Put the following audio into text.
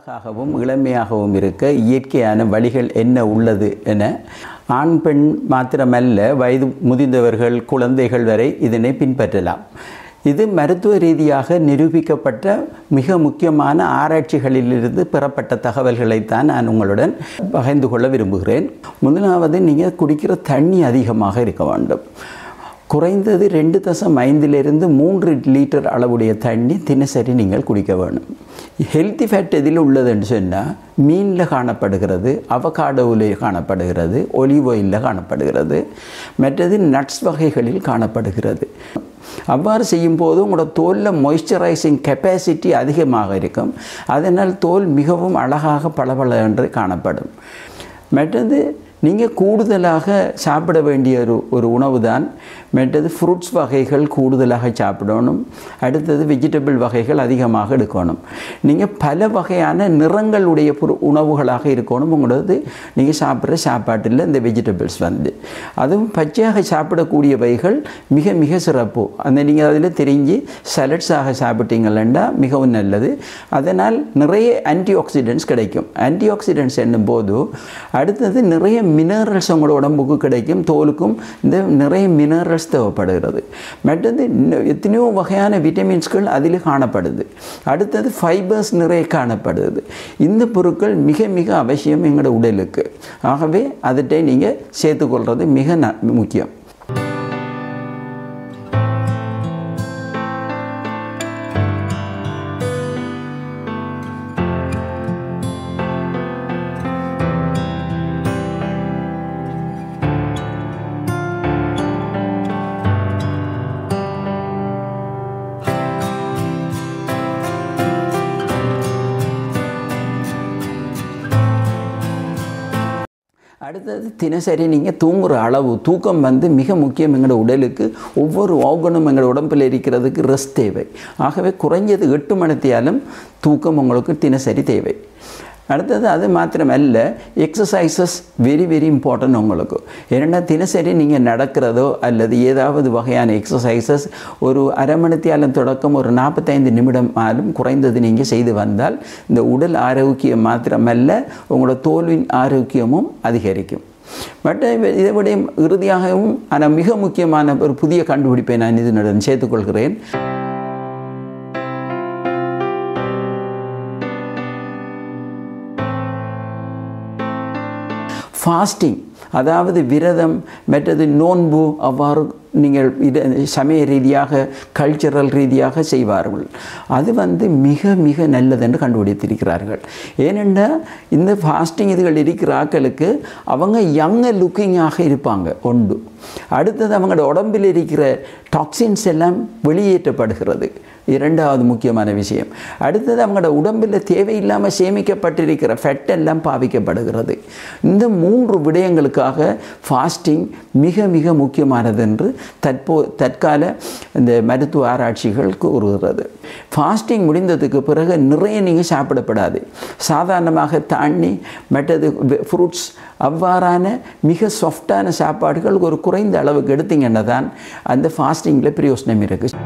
அழகாகவும் இளமையாகவும் இருக்க இயற்கையான வழிகள் என்ன உள்ளது என ஆண் பெண் மாத்திரமல்ல வயது முதிர்ந்தவர்கள் குழந்தைகள் வரை இதனை பின்பற்றலாம். இது மருத்துவ ரீதியாக நிரூபிக்கப்பட்ட மிக முக்கியமான ஆராய்ச்சிகளிலிருந்து பெறப்பட்ட தகவல்களைத்தான் நான் உங்களுடன் பகிர்ந்து கொள்ள விரும்புகிறேன். முதலாவது, நீங்கள் குடிக்கிற தண்ணி அதிகமாக இருக்க வேண்டும். குறைந்தது 2.5 3 லிட்டர் அளவுடைய தண்ணி தினசரி நீங்கள் குடிக்க வேண்டும். ஹெல்த்தி ஃபேட் எதில் உள்ளதுன்னு சொன்னால் மீனில் காணப்படுகிறது, அவகாடோவில் காணப்படுகிறது, ஒலிவ் ஆயிலில் காணப்படுகிறது, மற்றது நட்ஸ் வகைகளில் காணப்படுகிறது. அவ்வாறு செய்யும்போது உங்களோட தோலில் மாய்ஸ்சரைசிங் கெப்பாசிட்டி அதிகமாக இருக்கும். அதனால் தோல் மிகவும் அழகாக பளபள என்று காணப்படும். மற்றது நீங்கள் கூடுதலாக சாப்பிட வேண்டிய ஒரு உணவு தான் மற்றது ஃப்ரூட்ஸ் வகைகள் கூடுதலாக சாப்பிடணும். அடுத்தது வெஜிடபிள் வகைகள் அதிகமாக எடுக்கணும். நீங்கள் பல வகையான நிறங்களுடைய உணவுகளாக இருக்கணும். உங்களது நீங்கள் சாப்பிட்ற சாப்பாட்டில் இந்த வெஜிடபிள்ஸ் அதுவும் பச்சையாக சாப்பிடக்கூடியவைகள் மிக மிக சிறப்பு. நீங்கள் அதில் தெரிஞ்சு சலட்ஸாக சாப்பிட்டீங்களா மிகவும் நல்லது. அதனால் நிறைய ஆன்டி ஆக்சிடென்ட்ஸ் கிடைக்கும். ஆன்டி ஆக்சிடென்ட்ஸ் என்னும்போது அடுத்தது நிறைய மினரல்ஸ் உங்களோட உடம்புக்கு கிடைக்கும். தோலுக்கும் இந்த நிறைய மினரல்ஸ் தேவைப்படுகிறது. மற்றது எத்தனையோ வகையான விட்டமின்ஸ்கள் அதில் காணப்படுது. அடுத்தது ஃபைபர்ஸ் நிறைய காணப்படுது. இந்த பொருட்கள் மிக மிக அவசியம் எங்களோட உடலுக்கு. ஆகவே அதை நீங்கள் சேர்த்துக்கொள்வது மிக முக்கியம். அடுத்தது, தினசரி நீங்கள் தூங்குகிற அளவு, தூக்கம் மிக முக்கியம். எங்களோட உடலுக்கு ஒவ்வொரு ஆர்கனும் எங்களோட உடம்பில் இருக்கிறதுக்கு ரெஸ்ட் தேவை. ஆகவே குறைஞ்சது 8 மணித்தியாலும் தூக்கம் உங்களுக்கு தினசரி தேவை. அடுத்தது, அது மாத்திரமல்ல, எக்ஸசைசஸ் வெரி வெரி இம்பார்ட்டன்ட் உங்களுக்கு. ஏன்னா தினசரி நீங்கள் நடக்கிறதோ அல்லது ஏதாவது வகையான எக்ஸசைசஸ் ஒரு அரை மணித்தியாலும் தொடக்கம் ஒரு 45 நிமிடம் ஆலும் குறைந்தது நீங்கள் செய்து வந்தால் இந்த உடல் ஆரோக்கியம் மாத்திரமல்ல உங்களோட தோல்வின் ஆரோக்கியமும் அதிகரிக்கும். பட் இதை விட இறுதியாகவும் ஆனால் மிக முக்கியமான ஒரு புதிய கண்டுபிடிப்பை நான் இதனுடன் சேர்த்துக்கொள்கிறேன். ஃபாஸ்டிங், அதாவது விரதம், மற்றது நோன்பு, அவ்வாறு நீங்கள் சமய ரீதியாக கல்ச்சரல் ரீதியாக செய்வார்கள். அது மிக மிக நல்லது என்று கண்டுபிடித்திருக்கிறார்கள். ஏனென்றால் இந்த ஃபாஸ்டிங் இதுகள் இருக்கிற ஆட்களுக்கு அவங்க யங்கர் லுக்கிங்காக இருப்பாங்க ஒன்று. அடுத்தது அவங்களோட உடம்பில் இருக்கிற டாக்ஸின்ஸ் எல்லாம் வெளியேற்றப்படுகிறது, இரண்டாவது முக்கியமான விஷயம். அடுத்தது அவங்களோட உடம்பில் தேவையில்லாமல் சேமிக்கப்பட்டிருக்கிற ஃபெட் எல்லாம் பாவிக்கப்படுகிறது. இந்த 3 விடயங்களுக்காக ஃபாஸ்டிங் மிக மிக முக்கியமானது என்று தற்கால இந்த மருத்துவ ஆராய்ச்சிகள் கூறுகிறது. ஃபாஸ்டிங் முடிந்ததுக்கு பிறகு நிறைய நீங்கள் சாப்பிடப்படாது. சாதாரணமாக தண்ணி, மற்றது ஃப்ரூட்ஸ், அவ்வாறான மிக சாஃப்டான சாப்பாடுகள் ஒரு குறைந்த அளவுக்கு எடுத்தீங்கன்னா தான் அந்த ஃபாஸ்டிங்கில் பிரயோஜனம் இருக்குது.